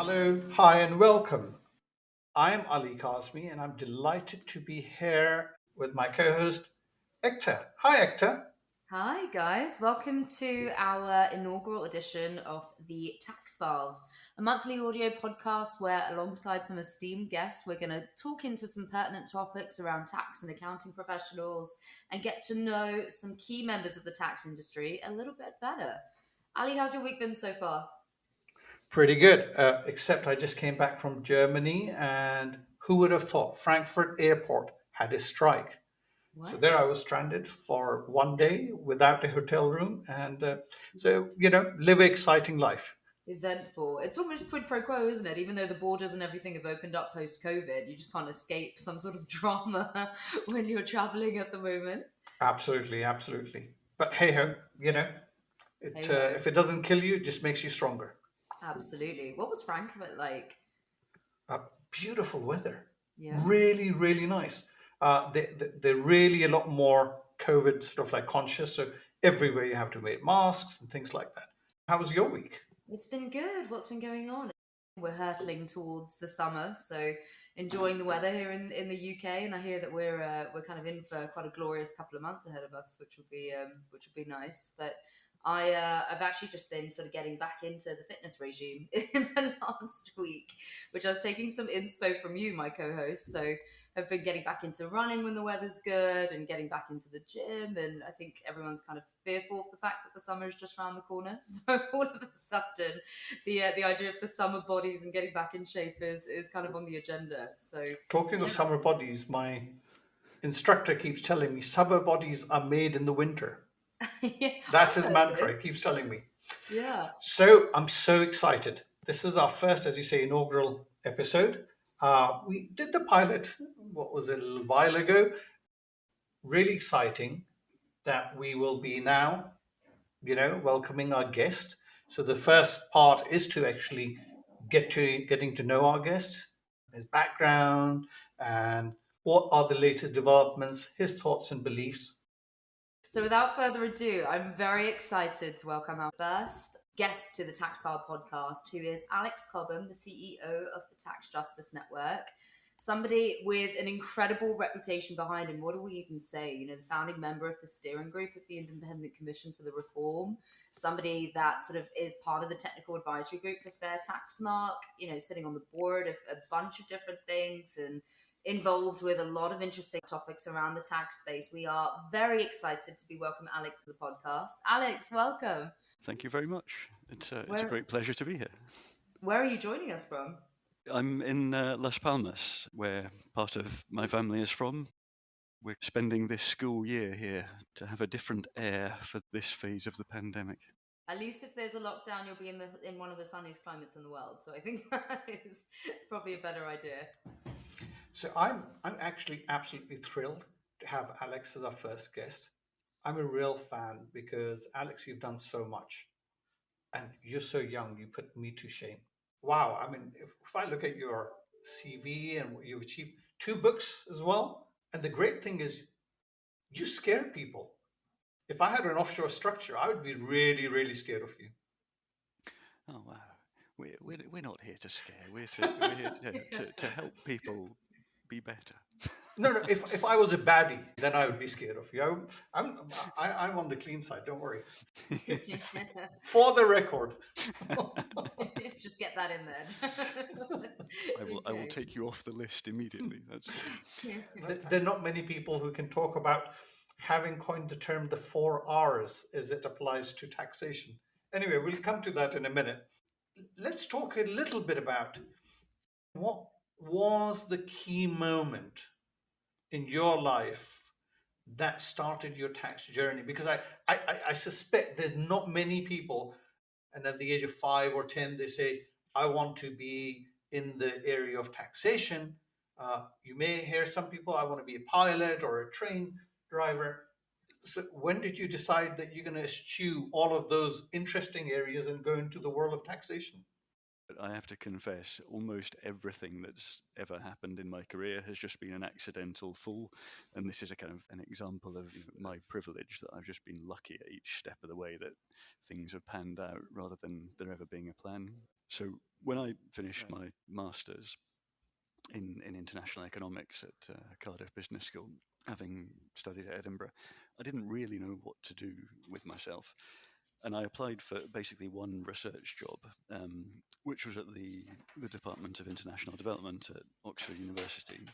Hello, hi, and welcome. I'm Ali Kazmi, and I'm delighted to be here with my co host, Ekta. Hi, Ekta. Hi, guys. Welcome to our inaugural edition of the Tax Files, a monthly audio podcast where, alongside some esteemed guests, we're going to talk into some pertinent topics around tax and accounting professionals and get to know some key members of the tax industry a little bit better. Ali, how's your week been so far? Pretty good, except I just came back from Germany, and who would have thought Frankfurt Airport had a strike? So What? there I was stranded for one day without a hotel room, and live an exciting life. Eventful. It's almost quid pro quo, isn't it? Even though the borders and everything have opened up post COVID, you just can't escape some sort of drama when you're traveling at the moment. Absolutely, absolutely. But hey ho, Hey ho. if it doesn't kill you, it just makes you stronger. Absolutely. What was Frankfurt like? Uh, Beautiful weather, Yeah. really, really nice. They're really a lot more COVID sort of like conscious. So everywhere you have to wear masks and things like that. How was your week? It's been good. What's been going on? We're hurtling towards the summer, so enjoying the weather here in the UK. And I hear that we're kind of in for quite a glorious couple of months ahead of us, which will be nice. But I've actually just been sort of getting back into the fitness regime in the last week, which I was taking some inspo from you, my co-host. So have been getting back into running when the weather's good and getting back into the gym. And I think everyone's kind of fearful of the fact that the summer is just around the corner. So all of a sudden, the idea of the summer bodies and getting back in shape is kind of on the agenda. So Talking of yeah, summer bodies, my instructor keeps telling me summer bodies are made in the winter. yeah, That's I've his heard mantra. this. He keeps telling me. Yeah. So I'm so excited. This is our first, as you say, inaugural episode. We did the pilot, what was it, a little while ago. Really exciting that we will be now, welcoming our guest. So the first part is to actually getting to know our guest, his background, and what are the latest developments, his thoughts and beliefs. So without further ado, I'm very excited to welcome our first guest to the Tax File podcast, who is Alex Cobham, the CEO of the Tax Justice Network. Somebody with an incredible reputation behind him. What do we even say? The founding member of the steering group of the Independent Commission for the Reform. Somebody that sort of is part of the technical advisory group for Fair Tax Mark. Sitting on the board of a bunch of different things and involved with a lot of interesting topics around the tax space. We are very excited to be welcoming Alex to the podcast. Alex, welcome. Thank you very much. It's a Where great pleasure to be here. where are you joining us from? I'm in Las Palmas, where part of my family is from. We're spending this school year here to have a different air for this phase of the pandemic. At least if there's a lockdown, you'll be in one of the sunniest climates in the world. So I think that is probably a better idea. So I'm actually absolutely thrilled to have Alex as our first guest. I'm a real fan because Alex, you've done so much, and you're so young. You put me to shame. Wow. I mean, if I look at your CV and what you've achieved, two books as well. And the great thing is, you scare people. If I had an offshore structure, I would be really, really scared of you. Oh wow, we're not here to scare. We're here to help people be better. No, no. If I was a baddie, then I would be scared of you. I'm on the clean side. Don't worry. For the record, Just get that in there. I will Okay. take you off the list immediately. That's there are not many people who can talk about having coined the term the 4 R's as it applies to taxation. Anyway, we'll come to that in a minute. Let's talk a little bit about what was the key moment in your life that started your tax journey, because I suspect there's not many people, and at the age of 5 or 10 they say, I want to be in the area of taxation. You may hear some people, I want to be a pilot or a train driver. So when did you decide that you're going to eschew all of those interesting areas and go into the world of taxation? But I have to confess, almost everything that's ever happened in my career has just been an accidental fall. And this is a kind of an example of my privilege, that I've just been lucky at each step of the way that things have panned out rather than there ever being a plan. So when I finished Right. my master's in international economics at Cardiff Business School, having studied at Edinburgh, I didn't really know what to do with myself. And I applied for basically one research job, which was at the Department of International Development at Oxford University.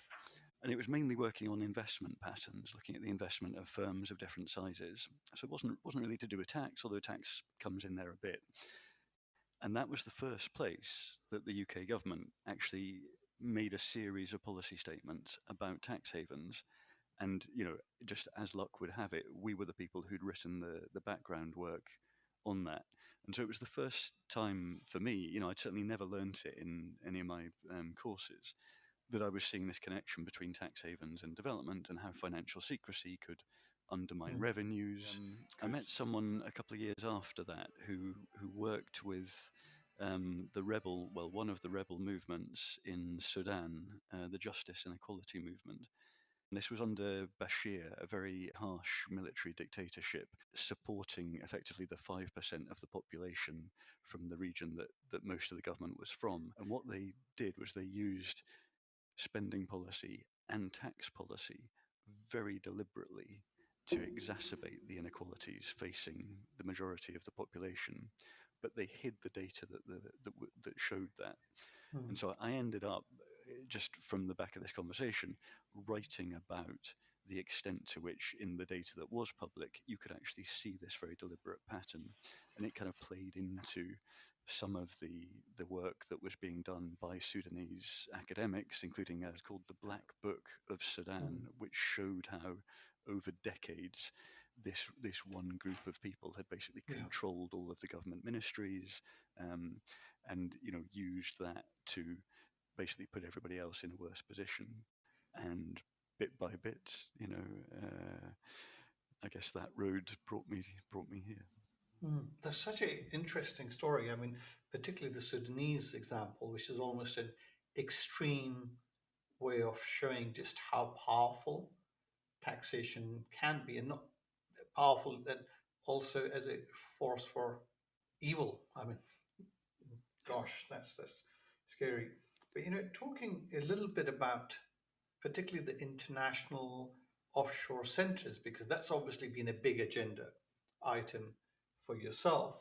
And it was mainly working on investment patterns, looking at the investment of firms of different sizes. So it wasn't really to do with tax, although tax comes in there a bit. And that was the first place that the UK government actually made a series of policy statements about tax havens. And, just as luck would have it, we were the people who'd written the background work on that. And so it was the first time for me, I'd certainly never learnt it in any of my courses, that I was seeing this connection between tax havens and development and how financial secrecy could undermine Mm. revenues. I met someone a couple of years after that who worked with one of the rebel movements in Sudan, the Justice and Equality movement. And this was under Bashir, a very harsh military dictatorship, supporting effectively the 5% of the population from the region that most of the government was from. And what they did was they used spending policy and tax policy very deliberately to exacerbate the inequalities facing the majority of the population, but they hid the data that showed that. Mm. And so I ended up, just from the back of this conversation, writing about the extent to which, in the data that was public, you could actually see this very deliberate pattern. And it kind of played into some of the work that was being done by Sudanese academics, including called the Black Book of Sudan, Mm. which showed how over decades this one group of people had basically Yeah. controlled all of the government ministries, and used that to basically put everybody else in a worse position. And bit by bit, I guess that road brought me here. Mm. That's such an interesting story. I mean, particularly the Sudanese example, which is almost an extreme way of showing just how powerful taxation can be, and not powerful then also as a force for evil. I mean, gosh, that's scary. But talking a little bit about particularly the international offshore centers, because that's obviously been a big agenda item for yourself.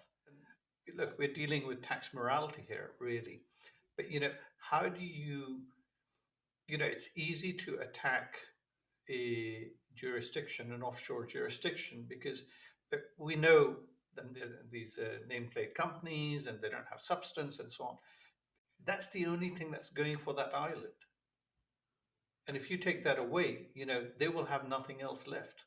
Look, we're dealing with tax morality here, really. But how do it's easy to attack a jurisdiction, an offshore jurisdiction, because we know that these nameplate companies and they don't have substance and so on. That's the only thing that's going for that island. And if you take that away, they will have nothing else left.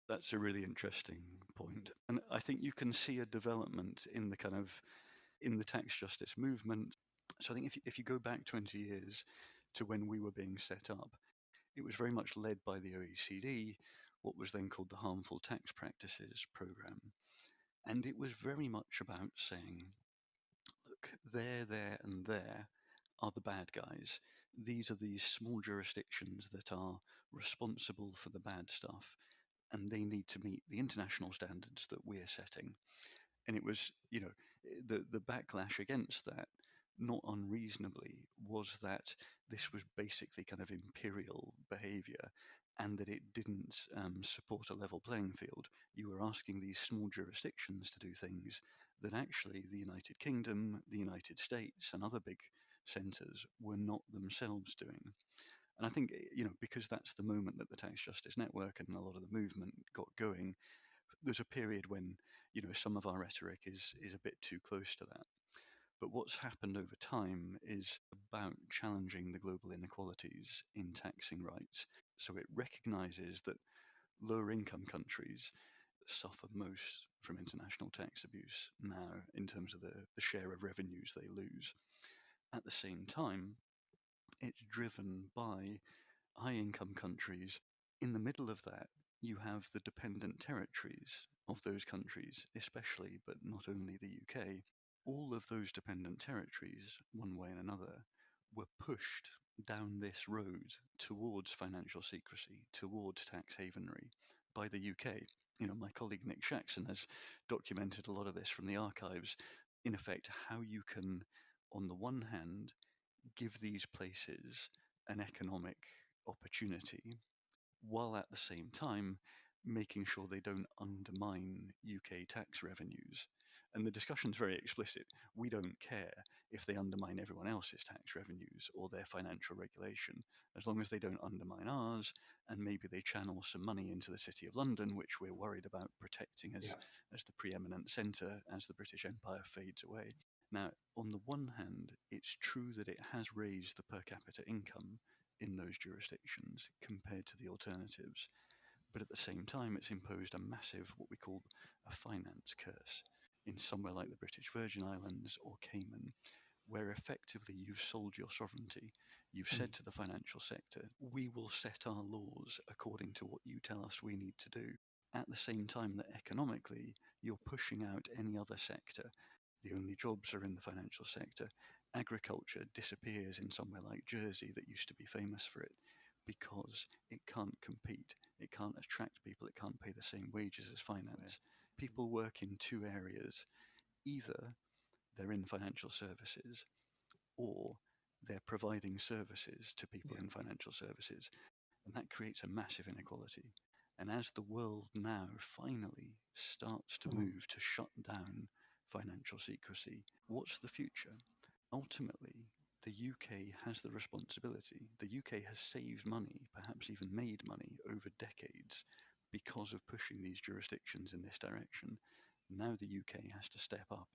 That's a really interesting point. And I think you can see a development in the tax justice movement. So I think if you go back 20 years to when we were being set up, it was very much led by the OECD, what was then called the Harmful Tax Practices Program. And it was very much about saying, look, there, and there are the bad guys. These are these small jurisdictions that are responsible for the bad stuff, and they need to meet the international standards that we're setting. And it was, the backlash against that, not unreasonably, was that this was basically kind of imperial behavior and that it didn't support a level playing field. You were asking these small jurisdictions to do things that actually the United Kingdom, the United States, and other big centres were not themselves doing. And I think, because that's the moment that the Tax Justice Network and a lot of the movement got going, there's a period when, some of our rhetoric is a bit too close to that. But what's happened over time is about challenging the global inequalities in taxing rights. So it recognizes that lower income countries suffer most from international tax abuse now in terms of the share of revenues they lose. At the same time, it's driven by high income countries. In the middle of that, you have the dependent territories of those countries, especially, but not only the UK. All of those dependent territories, one way and another, were pushed down this road towards financial secrecy, towards tax havenery by the UK. My colleague Nick Shaxson has documented a lot of this from the archives. In effect, how you can on the one hand, give these places an economic opportunity, while at the same time making sure they don't undermine UK tax revenues. And the discussion's very explicit. We don't care if they undermine everyone else's tax revenues or their financial regulation, as long as they don't undermine ours, and maybe they channel some money into the City of London, which we're worried about protecting as the preeminent centre as the British Empire fades away. Now, on the one hand, it's true that it has raised the per capita income in those jurisdictions compared to the alternatives, but at the same time, it's imposed a massive, what we call a finance curse in somewhere like the British Virgin Islands or Cayman, where effectively you've sold your sovereignty. You've said to the financial sector, we will set our laws according to what you tell us we need to do. At the same time that economically, you're pushing out any other sector. The only jobs are in the financial sector. Agriculture disappears in somewhere like Jersey that used to be famous for it because it can't compete. It can't attract people. It can't pay the same wages as finance. People work in two areas. Either they're in financial services or they're providing services to people in financial services. And that creates a massive inequality. And as the world now finally starts to move to shut down financial secrecy, what's the future? Ultimately, the UK has the responsibility. The UK has saved money, perhaps even made money over decades because of pushing these jurisdictions in this direction. Now the UK has to step up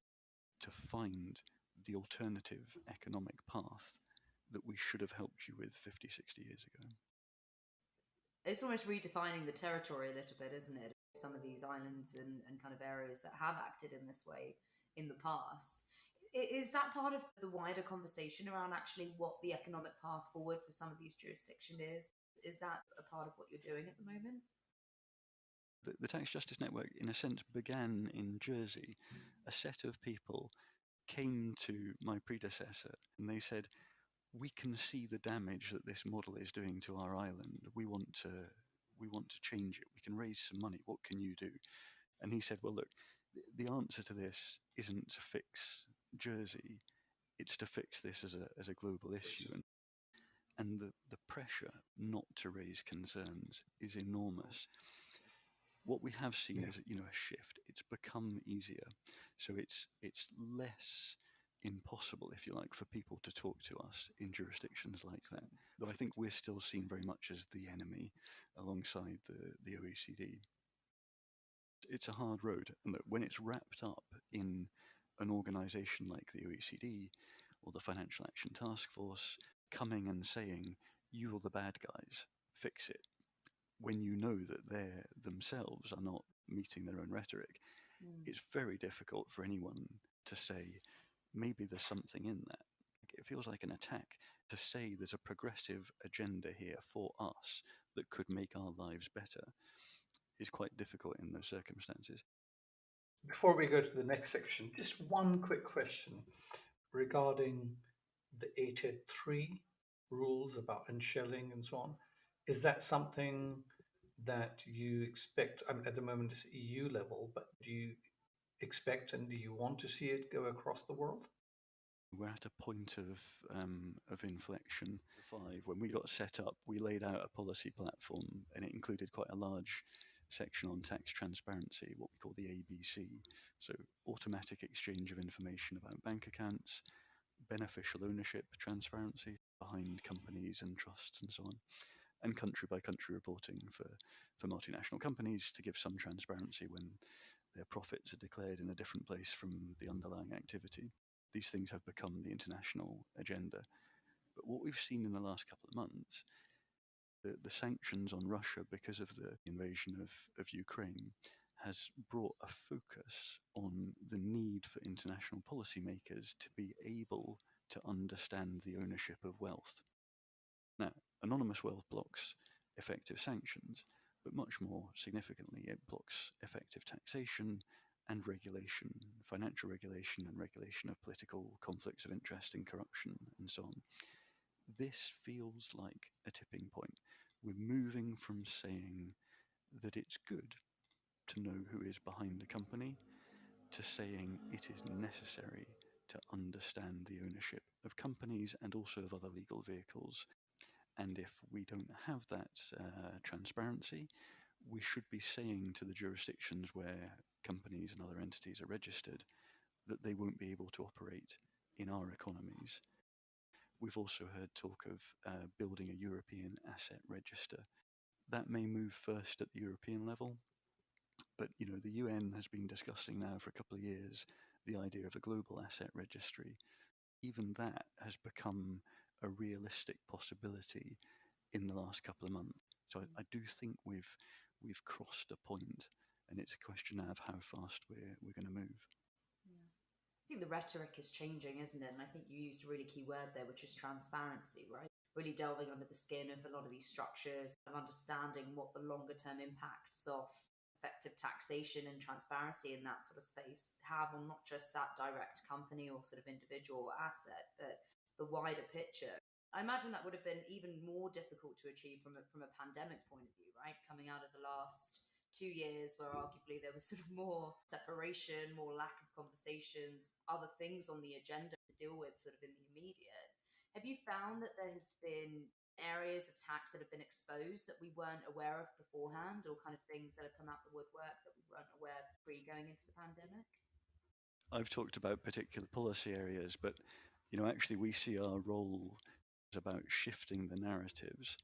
to find the alternative economic path that we should have helped you with 50, 60 years ago. It's almost redefining the territory a little bit, isn't it? Some of these islands and kind of areas that have acted in this way in the past. Is that part of the wider conversation around actually what the economic path forward for some of these jurisdictions is? Is that a part of what you're doing at the moment? The Tax Justice Network, in a sense, began in Jersey. A set of people came to my predecessor and they said, we can see the damage that this model is doing to our island. We want to change it. We can raise some money. What can you do? And he said, well, look, the answer to this isn't to fix Jersey. It's to fix this as a global issue. And the pressure not to raise concerns is enormous. What we have seen is, a shift. It's become easier. So it's less impossible, if you like, for people to talk to us in jurisdictions like that. Though I think we're still seen very much as the enemy alongside the OECD. It's a hard road, and that when it's wrapped up in an organization like the OECD or the Financial Action Task Force coming and saying, you're the bad guys, fix it, when you know that they themselves are not meeting their own rhetoric, it's very difficult for anyone to say, maybe there's something in that. It feels like an attack to say there's a progressive agenda here for us that could make our lives better is quite difficult in those circumstances. Before we go to the next section, just one quick question regarding the 883 rules about unshelling and so on. Is that something that you expect? I mean, at the moment it's EU level, but do you expect and do you want to see it go across the world? We're at a point of inflection. When we got set up, we laid out a policy platform, and it included quite a large section on tax transparency, what we call the ABC. So automatic exchange of information about bank accounts, beneficial ownership transparency behind companies and trusts and so on, and country by country reporting for multinational companies to give some transparency when their profits are declared in a different place from the underlying activity. These things have become the international agenda. But what we've seen in the last couple of months, the sanctions on Russia because of the invasion of Ukraine has brought a focus on the need for international policymakers to be able to understand the ownership of wealth. Now, anonymous wealth blocks effective sanctions, but much more significantly, it blocks effective taxation and regulation, financial regulation and regulation of political conflicts of interest and corruption and so on. This feels like a tipping point. We're moving from saying that it's good to know who is behind a company to saying it is necessary to understand the ownership of companies and also of other legal vehicles. And if we don't have that transparency, we should be saying to the jurisdictions where companies and other entities are registered that they won't be able to operate in our economies. We've also heard talk of building a European asset register. That may move first at the European level, but the UN has been discussing now for a couple of years the idea of a global asset registry. Even that has become a realistic possibility in the last couple of months. So I do think we've crossed a point, and it's a question now of how fast we're going to move. Yeah. I think the rhetoric is changing, isn't it? And I think you used a really key word there, which is transparency, right? Really delving under the skin of a lot of these structures, of understanding what the longer term impacts of effective taxation and transparency in that sort of space have on not just that direct company or sort of individual asset, but the wider picture. I imagine that would have been even more difficult to achieve from a pandemic point of view, right? Coming out of the last 2 years where arguably there was sort of more separation, more lack of conversations, other things on the agenda to deal with sort of in the immediate. Have you found that there has been areas of tax that have been exposed that we weren't aware of beforehand, or kind of things that have come out the woodwork that we weren't aware pre going into the pandemic? I've talked about particular policy areas, but actually we see our role as about shifting the narratives.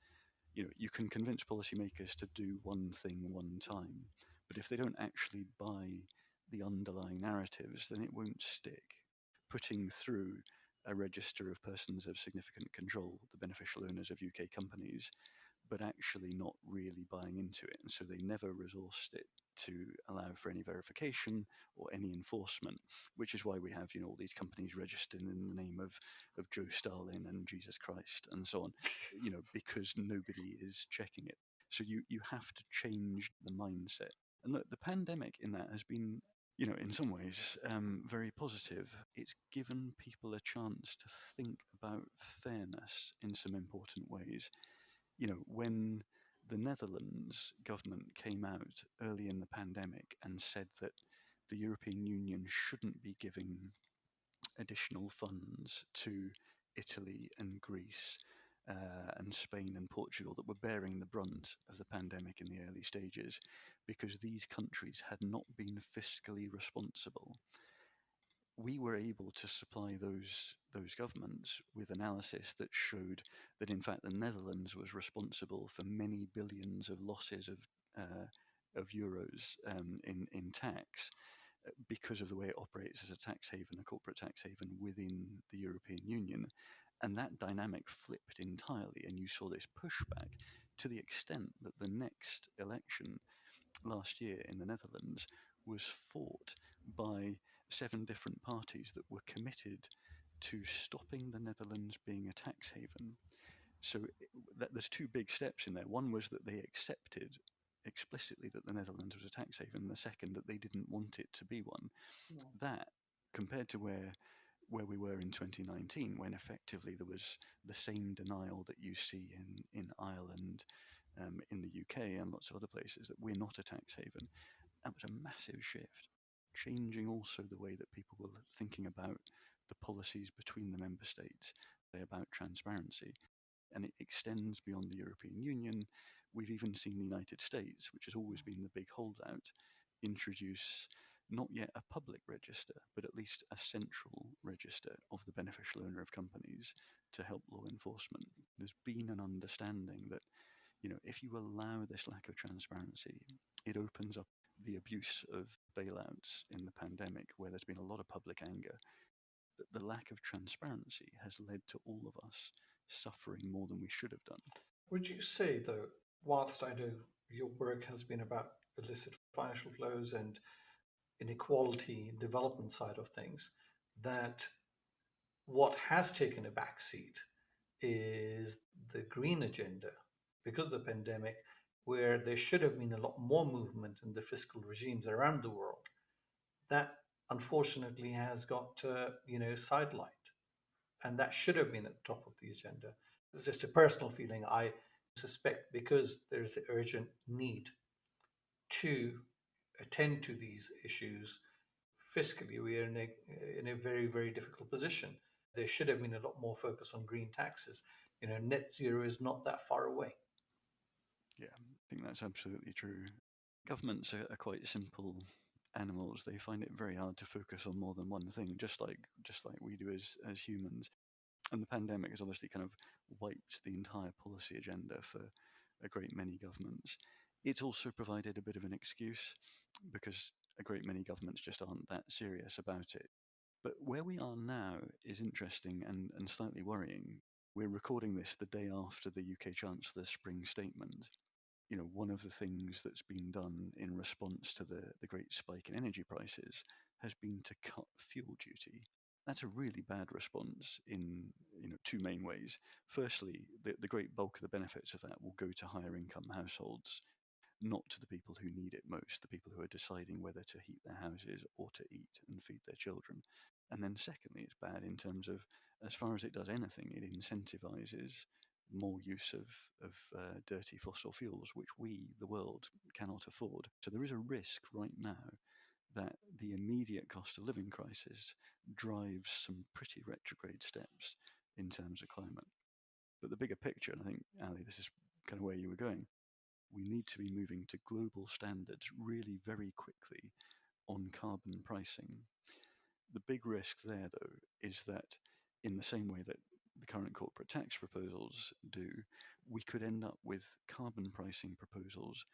You can convince policymakers to do one thing one time, but if they don't actually buy the underlying narratives, then it won't stick. Putting through a register of persons of significant control, the beneficial owners of UK companies, but actually not really buying into it. And so they never resourced it to allow for any verification or any enforcement, which is why we have, all these companies registered in the name of Joe Stalin and Jesus Christ and so on, because nobody is checking it. So you have to change the mindset. And the pandemic in that has been, in some ways, very positive. It's given people a chance to think about fairness in some important ways. When the Netherlands government came out early in the pandemic and said that the European Union shouldn't be giving additional funds to Italy and Greece and Spain and Portugal that were bearing the brunt of the pandemic in the early stages because these countries had not been fiscally responsible, we were able to supply those governments with analysis that showed that in fact the Netherlands was responsible for many billions of losses of euros in tax because of the way it operates as a tax haven, a corporate tax haven within the European Union. And that dynamic flipped entirely, and you saw this pushback to the extent that the next election last year in the Netherlands was fought by 7 different parties that were committed to stopping the Netherlands being a tax haven. So there's 2 big steps in there. One was that they accepted explicitly that the Netherlands was a tax haven, and the second that they didn't want it to be one. Yeah. That, compared to where we were in 2019, when effectively there was the same denial that you see in Ireland, in the UK and lots of other places, that we're not a tax haven, that was a massive shift, changing also the way that people were thinking about the policies between the member states, about transparency. And it extends beyond the European Union. We've even seen the United States, which has always been the big holdout, introduce not yet a public register, but at least a central register of the beneficial owner of companies to help law enforcement. There's been an understanding that, if you allow this lack of transparency, it opens up the abuse of bailouts in the pandemic, where there's been a lot of public anger. That the lack of transparency has led to all of us suffering more than we should have done. Would you say, though, whilst I know your work has been about illicit financial flows and inequality and development side of things, that what has taken a backseat is the green agenda because of the pandemic, where there should have been a lot more movement in the fiscal regimes around the world. That unfortunately has got sidelined, and that should have been at the top of the agenda. It's just a personal feeling. I suspect because there's an urgent need to attend to these issues fiscally, we are in a very, very difficult position. There should have been a lot more focus on green taxes. Net zero is not that far away. Yeah, I think that's absolutely true. Governments are quite simple animals. They find it very hard to focus on more than one thing, just like we do as humans. And the pandemic has obviously kind of wiped the entire policy agenda for a great many governments. It's also provided a bit of an excuse because a great many governments just aren't that serious about it. But where we are now is interesting and slightly worrying. We're recording this the day after the UK Chancellor's spring statement. One of the things that's been done in response to the great spike in energy prices has been to cut fuel duty. That's a really bad response in two main ways. Firstly, the great bulk of the benefits of that will go to higher income households, not to the people who need it most, the people who are deciding whether to heat their houses or to eat and feed their children. And then secondly, it's bad in terms of, as far as it does anything, it incentivizes more use of dirty fossil fuels, which we, the world, cannot afford. So there is a risk right now that the immediate cost of living crisis drives some pretty retrograde steps in terms of climate. But the bigger picture, and I think, Ali, this is kind of where you were going, we need to be moving to global standards really very quickly on carbon pricing. The big risk there, though, is that in the same way that the current corporate tax proposals do, we could end up with carbon pricing proposals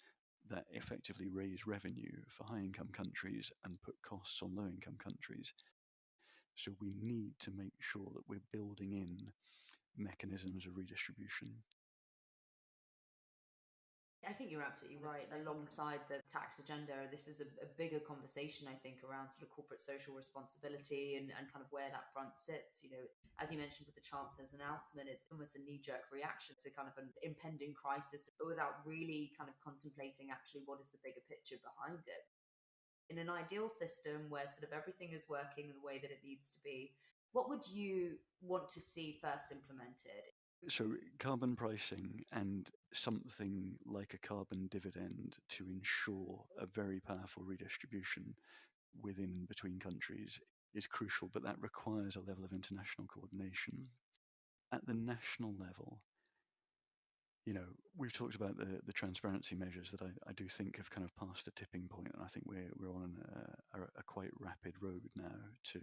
that effectively raise revenue for high income countries and put costs on low income countries. So we need to make sure that we're building in mechanisms of redistribution. I think you're absolutely right. Alongside the tax agenda, this is a bigger conversation, I think, around sort of corporate social responsibility and kind of where that front sits. As you mentioned with the Chancellor's announcement, it's almost a knee-jerk reaction to kind of an impending crisis, but without really kind of contemplating actually what is the bigger picture behind it. In an ideal system where sort of everything is working the way that it needs to be, what would you want to see first implemented? So carbon pricing and something like a carbon dividend to ensure a very powerful redistribution between countries is crucial, but that requires a level of international coordination. At the national level, we've talked about the transparency measures that I do think have kind of passed a tipping point, and I think we're on a quite rapid road now to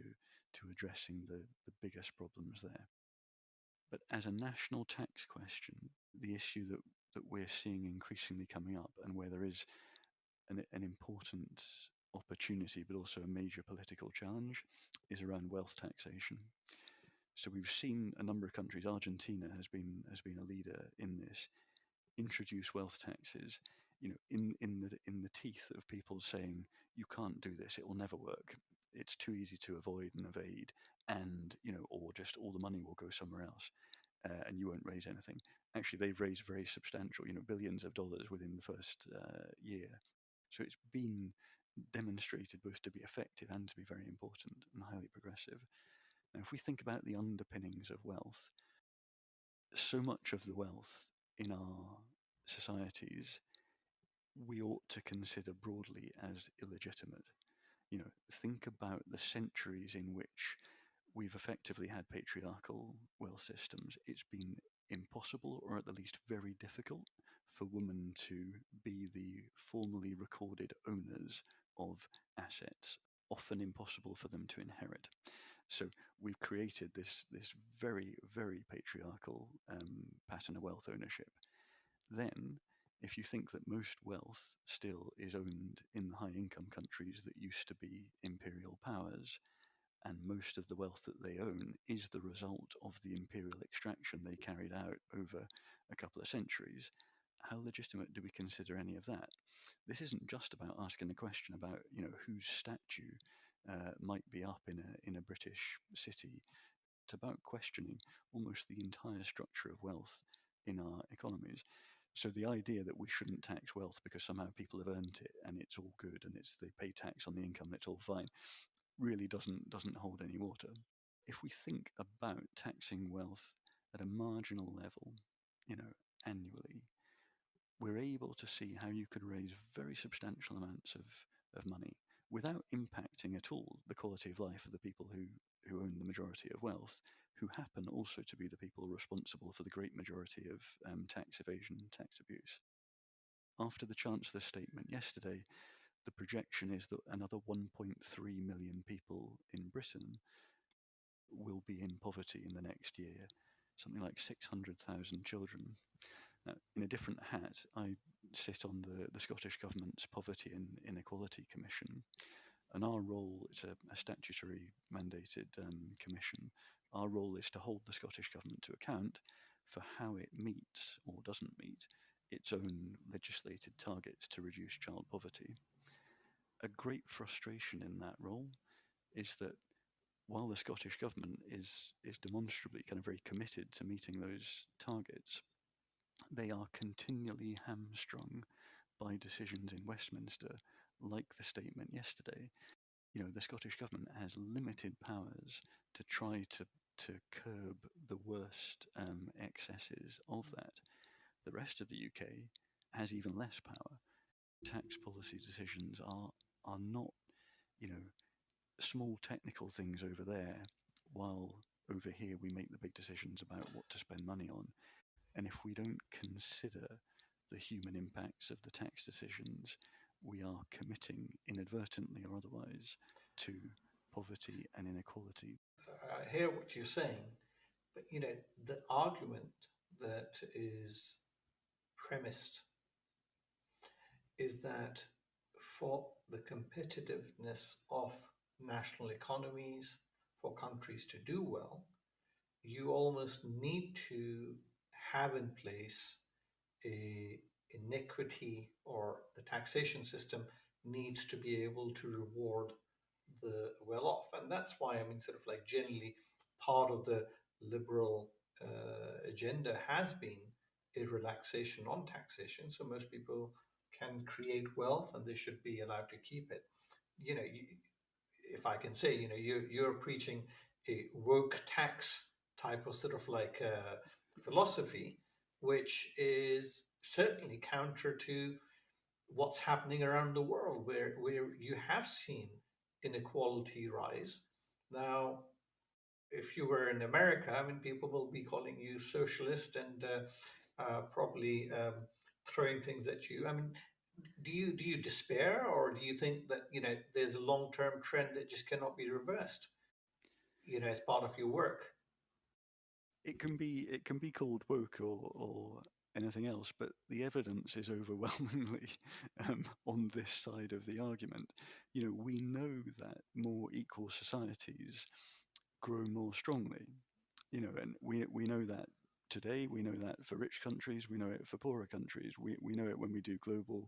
addressing the biggest problems there. But as a national tax question, the issue that we're seeing increasingly coming up, and where there is an important opportunity, but also a major political challenge, is around wealth taxation. So we've seen a number of countries. Argentina has been a leader in this. Introduce wealth taxes, in the teeth of people saying you can't do this, it will never work. It's too easy to avoid and evade, and or just all the money will go somewhere else. And you won't raise anything. Actually, they've raised very substantial, billions of dollars within the first year. So it's been demonstrated both to be effective and to be very important and highly progressive. Now, if we think about the underpinnings of wealth, so much of the wealth in our societies we ought to consider broadly as illegitimate. Think about the centuries in which we've effectively had patriarchal wealth systems. It's been impossible, or at the least very difficult, for women to be the formally recorded owners of assets, often impossible for them to inherit. So we've created this very, very patriarchal pattern of wealth ownership. Then, if you think that most wealth still is owned in the high income countries that used to be imperial powers, and most of the wealth that they own is the result of the imperial extraction they carried out over a couple of centuries, how legitimate do we consider any of that? This isn't just about asking the question about whose statue might be up in a British city. It's about questioning almost the entire structure of wealth in our economies. So the idea that we shouldn't tax wealth because somehow people have earned it and it's all good and they pay tax on the income and it's all fine really doesn't hold any water. If we think about taxing wealth at a marginal level, annually, we're able to see how you could raise very substantial amounts of money without impacting at all the quality of life of the people who own the majority of wealth, who happen also to be the people responsible for the great majority of tax evasion, tax abuse. After the Chancellor's statement yesterday, the projection is that another 1.3 million people in Britain will be in poverty in the next year, something like 600,000 children. Now, in a different hat, I sit on the Scottish Government's Poverty and Inequality Commission, and our role is a statutory mandated commission. Our role is to hold the Scottish Government to account for how it meets or doesn't meet its own legislated targets to reduce child poverty. A great frustration in that role is that while the Scottish Government is demonstrably kind of very committed to meeting those targets, they are continually hamstrung by decisions in Westminster, like the statement yesterday. The Scottish Government has limited powers to try to curb the worst excesses of that. The rest of the UK has even less power. Tax policy decisions are not, small technical things over there, while over here we make the big decisions about what to spend money on. And if we don't consider the human impacts of the tax decisions, we are committing inadvertently or otherwise to poverty and inequality. I hear what you're saying, but the argument that is premised is that for the competitiveness of national economies, for countries to do well, you almost need to have in place a inequity, or the taxation system needs to be able to reward the well off. And that's why, sort of like generally part of the liberal agenda has been a relaxation on taxation. So most people can create wealth and they should be allowed to keep it. If I can say, you're preaching a woke tax type of sort of like philosophy, which is certainly counter to what's happening around the world, where you have seen inequality rise. Now, if you were in America, people will be calling you socialist and probably throwing things at you. Do you despair, or do you think that there's a long-term trend that just cannot be reversed? As part of your work. It can be called woke or anything else, but the evidence is overwhelmingly on this side of the argument. We know that more equal societies grow more strongly. And we know that today. We know that for rich countries. We know it for poorer countries. We know it when we do global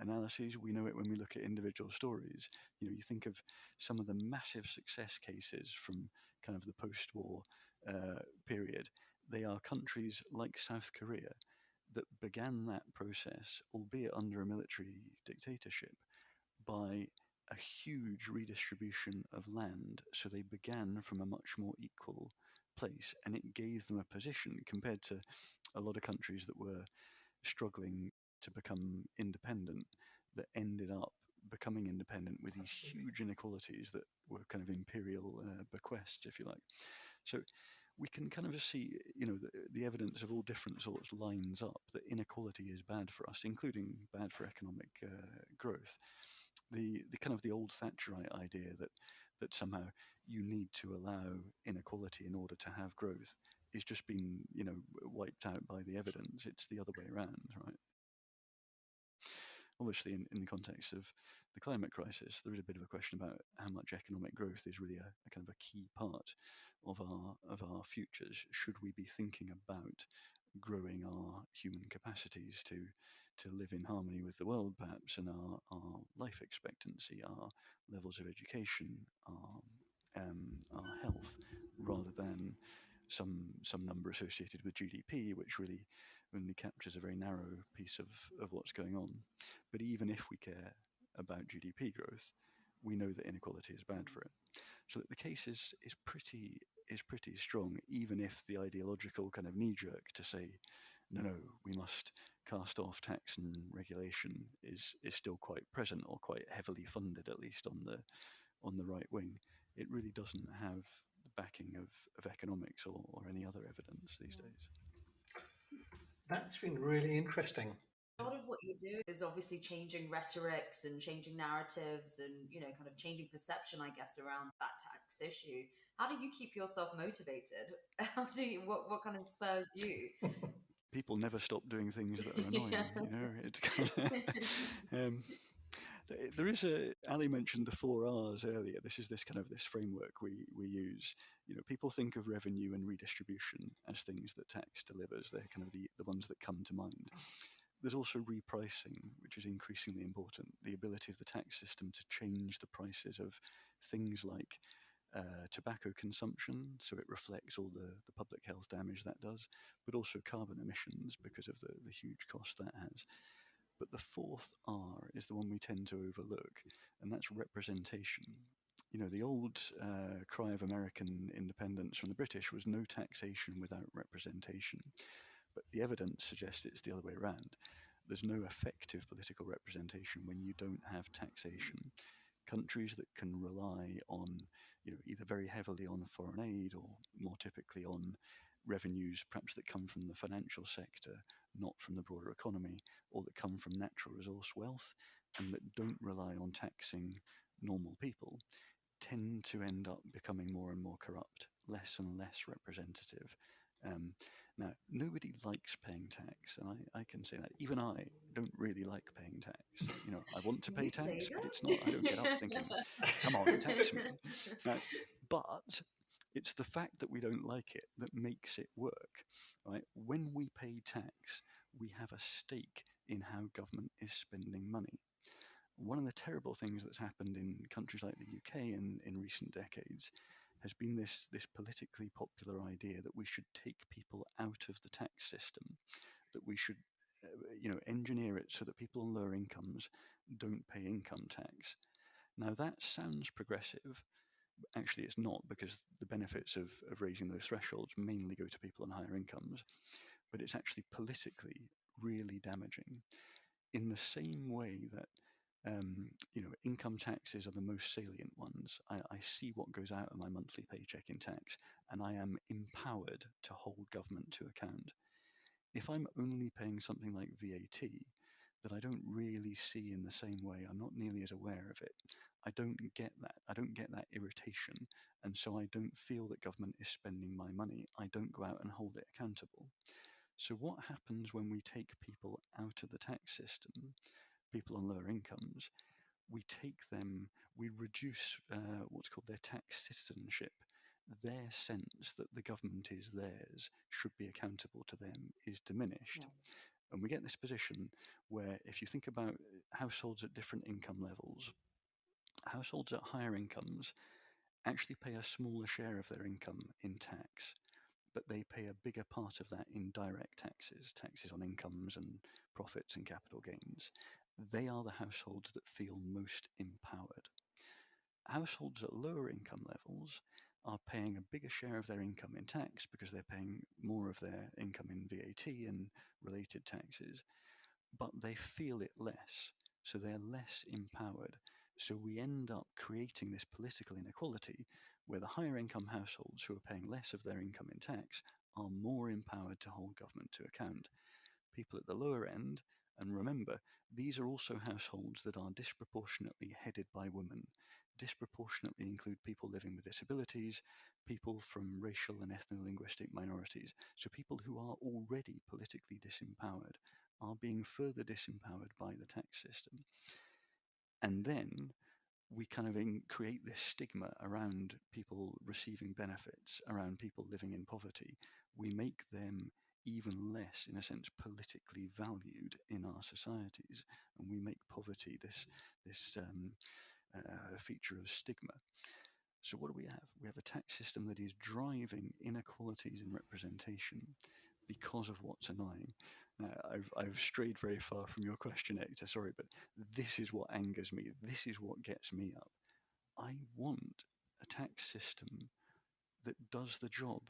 analyses. We know it when we look at individual stories. You think of some of the massive success cases from kind of the post-war period. They are countries like South Korea that began that process, albeit under a military dictatorship, by a huge redistribution of land. So they began from a much more equal place, and it gave them a position compared to a lot of countries that were struggling to become independent, that ended up becoming independent with these huge inequalities that were kind of imperial bequests, if you like. So we can kind of see, the evidence of all different sorts lines up that inequality is bad for us, including bad for economic growth. The kind of the old Thatcherite idea that somehow you need to allow inequality in order to have growth is just been, wiped out by the evidence. It's the other way around, right? Obviously, in the context of the climate crisis, there is a bit of a question about how much economic growth is really a kind of a key part of our futures. Should we be thinking about growing our human capacities to live in harmony with the world, perhaps, and our life expectancy, our levels of education, our health, rather than some number associated with GDP, which really only captures a very narrow piece of what's going on. But even if we care about GDP growth, we know that inequality is bad for it. So the case is pretty strong, even if the ideological kind of knee jerk to say no, we must cast off tax and regulation is still quite present, or quite heavily funded, at least on the right wing. It really doesn't have the backing of economics or any other evidence these days. That's been really interesting. A lot of what you're doing is obviously changing rhetorics and changing narratives and, kind of changing perception, I guess, around that tax issue. How do you keep yourself motivated? What kind of spurs you? People never stop doing things that are annoying. Yeah. It's kind of, there is Ali mentioned the 4 Rs earlier. This kind of this framework we use. People think of revenue and redistribution as things that tax delivers. They're kind of the ones that come to mind. There's also repricing, which is increasingly important. The ability of the tax system to change the prices of things like tobacco consumption, so it reflects all the public health damage that does, but also carbon emissions because of the huge cost that has. But the 4th R is the one we tend to overlook, and that's representation. The old cry of American independence from the British was no taxation without representation. But the evidence suggests it's the other way around. There's no effective political representation when you don't have taxation. Countries that can rely on, either very heavily on foreign aid, or more typically on revenues perhaps that come from the financial sector, not from the broader economy, or that come from natural resource wealth, and that don't rely on taxing normal people, tend to end up becoming more and more corrupt, less and less representative. Now, nobody likes paying tax, and I can say that. Even I don't really like paying tax. I want to pay You say tax, but that? it's not. I don't get up thinking, "Come on, tax me." But it's the fact that we don't like it that makes it work, right? When we pay tax, we have a stake in how government is spending money. One of the terrible things that's happened in countries like the UK in recent decades has been this politically popular idea that we should take people out of the tax system, that we should engineer it so that people on lower incomes don't pay income tax. Now that sounds progressive. Actually, it's not, because the benefits of raising those thresholds mainly go to people on higher incomes, but it's actually politically really damaging. In the same way that income taxes are the most salient ones. I see what goes out of my monthly paycheck in tax, and I am empowered to hold government to account. If I'm only paying something like VAT that I don't really see in the same way, I'm not nearly as aware of it, I don't get that. I don't get that irritation, and so I don't feel that government is spending my money. I don't go out and hold it accountable. So what happens when we take people out of the tax system, people on lower incomes? We take them, we reduce what's called their tax citizenship. Their sense that the government is theirs, should be accountable to them, is diminished. Yeah. And we get this position where, if you think about households at different income levels, households at higher incomes actually pay a smaller share of their income in tax, but they pay a bigger part of that in direct taxes, taxes on incomes and profits and capital gains. They are the households that feel most empowered. Households at lower income levels are paying a bigger share of their income in tax because they're paying more of their income in VAT and related taxes, but they feel it less, so they're less empowered. So we end up creating this political inequality where the higher income households who are paying less of their income in tax are more empowered to hold government to account. People at the lower end, and remember, these are also households that are disproportionately headed by women, disproportionately include people living with disabilities, people from racial and ethno-linguistic minorities. So people who are already politically disempowered are being further disempowered by the tax system. And then we kind of create this stigma around people receiving benefits, around people living in poverty. We make them even less, in a sense, politically valued in our societies, and we make poverty this feature of stigma. So what do we have? We have a tax system that is driving inequalities in representation because of what's annoying. Now, I've strayed very far from your question, Ektaa, sorry, but this is what angers me. This is what gets me up. I want a tax system that does the job.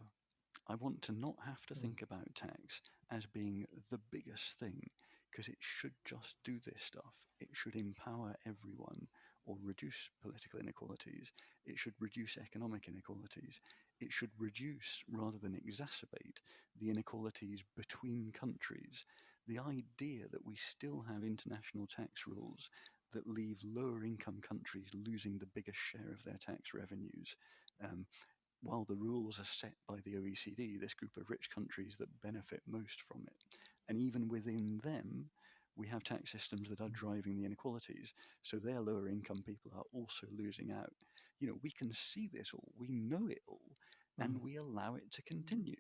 I want to not have to think about tax as being the biggest thing, because it should just do this stuff. It should empower everyone or reduce political inequalities. It should reduce economic inequalities. It should reduce rather than exacerbate the inequalities between countries. The idea that we still have international tax rules that leave lower income countries losing the biggest share of their tax revenues, while the rules are set by the OECD, this group of rich countries that benefit most from it. And even within them, we have tax systems that are driving the inequalities. So their lower income people are also losing out. We can see this all, we know it all, and we allow it to continue.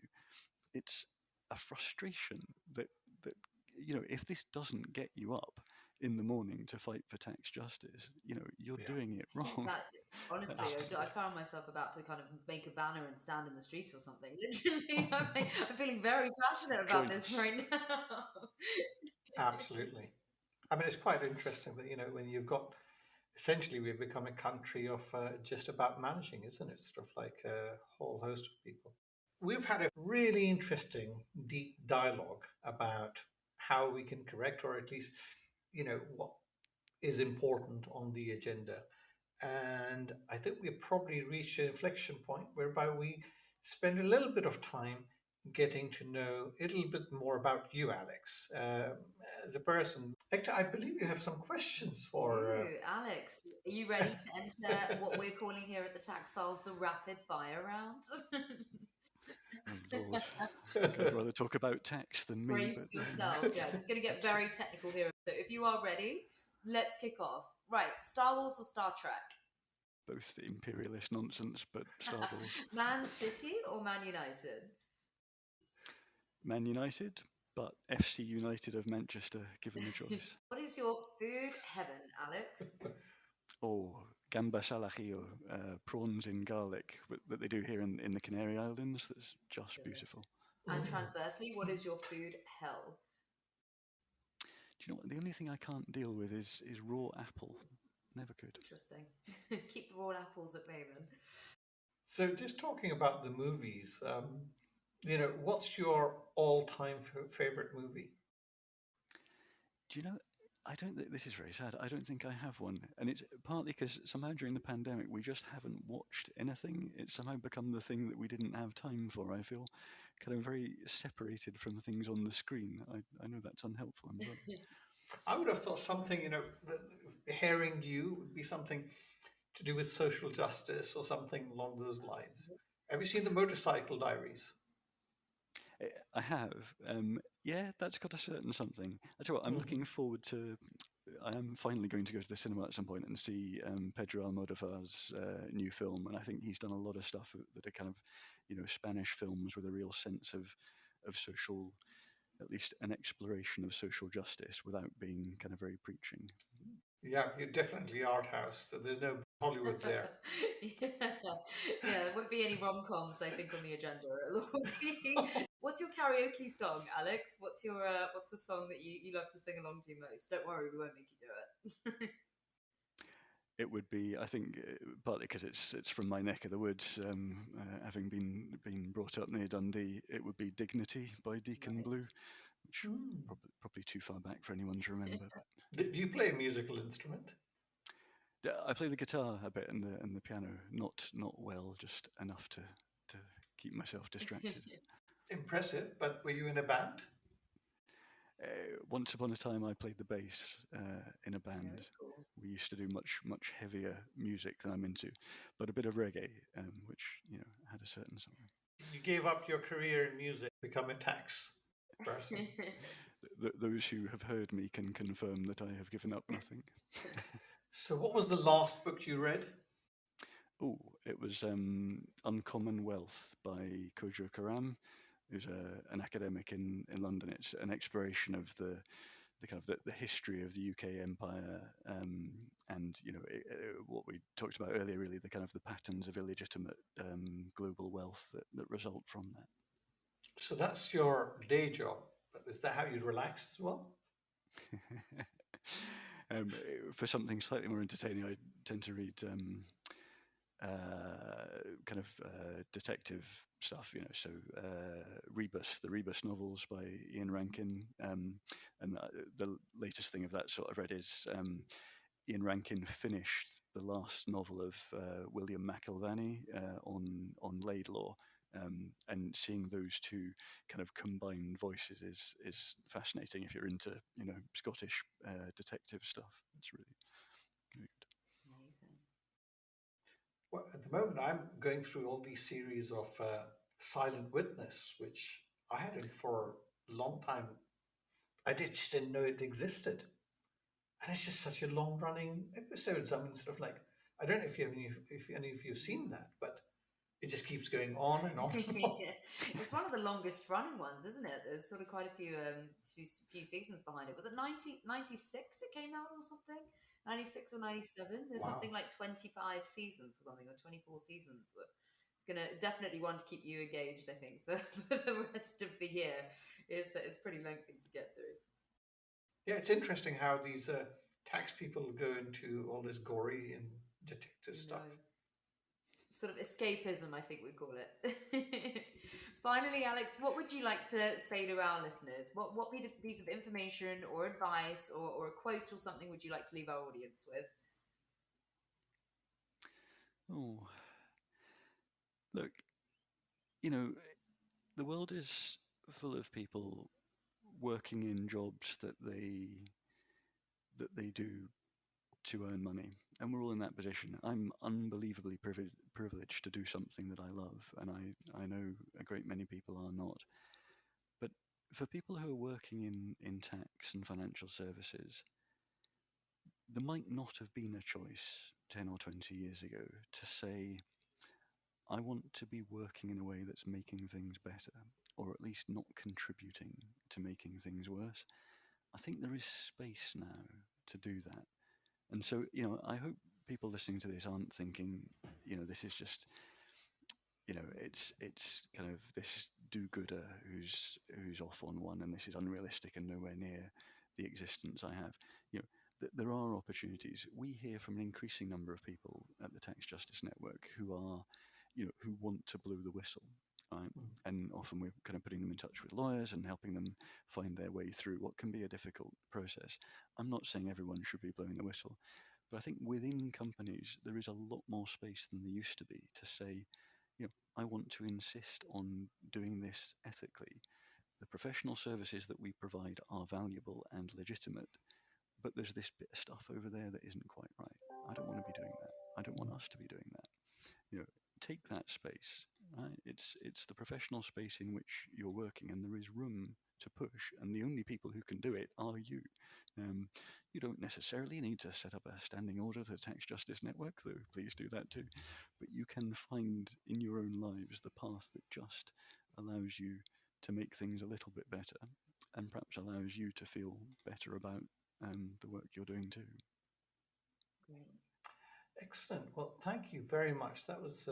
It's a frustration that if this doesn't get you up in the morning to fight for tax justice, you're doing it wrong. Honestly, I found myself about to kind of make a banner and stand in the street or something. Literally, I'm feeling very passionate about this right now. Absolutely. I mean, it's quite interesting that, when you've got, essentially, we've become a country of just about managing, isn't it? Sort of like a whole host of people. We've had a really interesting, deep dialogue about how we can correct, or at least, what is important on the agenda. And I think we've probably reached an inflection point whereby we spend a little bit of time getting to know a little bit more about you, Alex, as a person. Ektaa, I believe you have some questions for. Alex, are you ready to enter what we're calling here at the Tax Files the rapid fire round? Oh Lord, I'd rather talk about tax than me. Brace yourself. Yeah, it's going to get very technical here. So if you are ready, let's kick off. Right, Star Wars or Star Trek? Both imperialist nonsense, but Star Wars. Man City or Man United? Man United, but FC United of Manchester, given the choice. What is your food heaven, Alex? Oh, gambas al ajillo, prawns in garlic that they do here in the Canary Islands. That's just beautiful. And transversely, what is your food hell? Do you know what? The only thing I can't deal with is raw apple. Never could. Interesting. Keep the raw apples at bay then. So, just talking about the movies, what's your all-time favorite movie? Do you know? I don't think this is very sad. I don't think I have one, and it's partly because somehow during the pandemic we just haven't watched anything. It's somehow become the thing that we didn't have time for. I feel kind of very separated from things on the screen. I know that's unhelpful. I'm sorry. I would have thought something, hearing you would be something to do with social justice or something along those lines. Have you seen the Motorcycle Diaries? I have. Yeah, that's got a certain something. I tell you what, I'm looking forward to. I am finally going to go to the cinema at some point and see Pedro Almodovar's new film, and I think he's done a lot of stuff that are kind of, Spanish films with a real sense of social, at least an exploration of social justice without being kind of very preaching. Yeah, you're definitely art house. So there's no Hollywood there. Yeah, there won't be any rom-coms, I think, on the agenda. What's your karaoke song, Alex? What's the song that you love to sing along to most? Don't worry, we won't make you do it. It would be, I think, partly because it's from my neck of the woods, having been brought up near Dundee. It would be "Dignity" by Deacon Blue, which probably too far back for anyone to remember. Do you play a musical instrument? I play the guitar a bit and the piano, not well, just enough to keep myself distracted. Impressive, but were you in a band? Once upon a time, I played the bass in a band. Cool. We used to do much heavier music than I'm into, but a bit of reggae, which had a certain something. You gave up your career in music, become a tax person. Those who have heard me can confirm that I have given up nothing. So, what was the last book you read? Oh, it was Uncommon Wealth by Kojo Karam, who's an academic in London. It's an exploration of the kind of the history of the UK empire, and what we talked about earlier, really the kind of the patterns of illegitimate global wealth that result from that. So that's your day job. Is that how you relax as well? For something slightly more entertaining, I tend to read detective stuff, so Rebus, the Rebus novels by Ian Rankin, and the latest thing of that sort I've read is Ian Rankin finished the last novel of William McIlvanney on Laidlaw, and seeing those two kind of combined voices is fascinating if you're into Scottish detective stuff. It's really, really good. Amazing. Well, at the moment, I'm going through all these series of Silent Witness, which I hadn't for a long time. I just didn't know it existed. And it's just such a long-running episodes. I mean, sort of like, I don't know if any of you've seen that, but it just keeps going on and on and on. Yeah. It's one of the longest running ones, isn't it? There's sort of quite a few seasons behind it. Was it 96 it came out or something? 96 or 97? There's Wow. something like 25 seasons or something, or 24 seasons. It's gonna definitely one to keep you engaged, I think, for the rest of the year. It's pretty lengthy to get through. Yeah, it's interesting how these tax people go into all this gory and detective stuff. Sort of escapism, I think we call it. Finally, Alex, what would you like to say to our listeners? What piece of information or advice or a quote or something would you like to leave our audience with? Oh, look, the world is full of people working in jobs that they do to earn money, and we're all in that position. I'm unbelievably privileged to do something that I love, and I know a great many people are not. But for people who are working in tax and financial services, there might not have been a choice 10 or 20 years ago to say, I want to be working in a way that's making things better, or at least not contributing to making things worse. I think there is space now to do that. And so, I hope people listening to this aren't thinking, this is just, it's kind of this do-gooder who's off on one, and this is unrealistic and nowhere near the existence I have. There are opportunities. We hear from an increasing number of people at the Tax Justice Network who are, who want to blow the whistle. Right? And often we're kind of putting them in touch with lawyers and helping them find their way through what can be a difficult process. I'm not saying everyone should be blowing the whistle, but I think within companies there is a lot more space than there used to be to say, I want to insist on doing this ethically. The professional services that we provide are valuable and legitimate, but there's this bit of stuff over there that isn't quite right. I don't want to be doing that. I don't want us to be doing that. Take that space. Right? It's the professional space in which you're working, and there is room to push, and the only people who can do it are you. You don't necessarily need to set up a standing order to the Tax Justice Network, though please do that too. But you can find in your own lives the path that just allows you to make things a little bit better, and perhaps allows you to feel better about the work you're doing too. Great. Excellent. Well, thank you very much. That was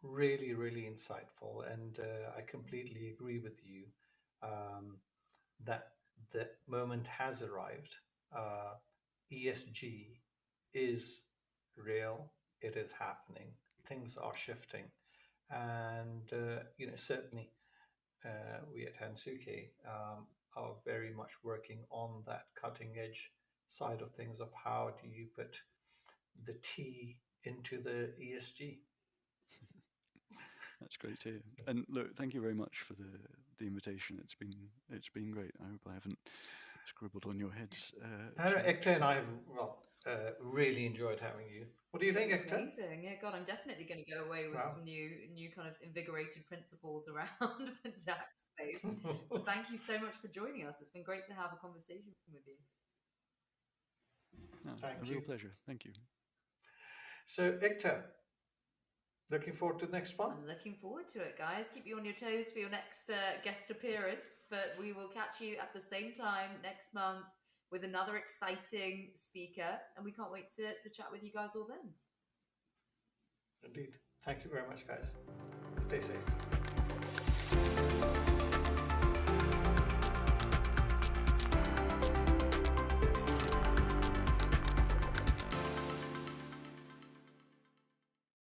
really, really insightful, and I completely agree with you that the moment has arrived. ESG is real. It is happening. Things are shifting, and certainly we at Hansuke are very much working on that cutting edge side of things of how do you put the T into the ESG. That's great to hear. And look, thank you very much for the invitation. It's been great. I hope I haven't scribbled on your heads. Ektaa and I really enjoyed having you. What do you think, Ektaa? Amazing. Yeah, God, I'm definitely going to go away with some new kind of invigorated principles around the tax space. But thank you so much for joining us. It's been great to have a conversation with you. A real pleasure. Thank you. So, Ektaa, looking forward to the next one? I'm looking forward to it, guys. Keep you on your toes for your next guest appearance, but we will catch you at the same time next month with another exciting speaker, and we can't wait to chat with you guys all then. Indeed. Thank you very much, guys. Stay safe.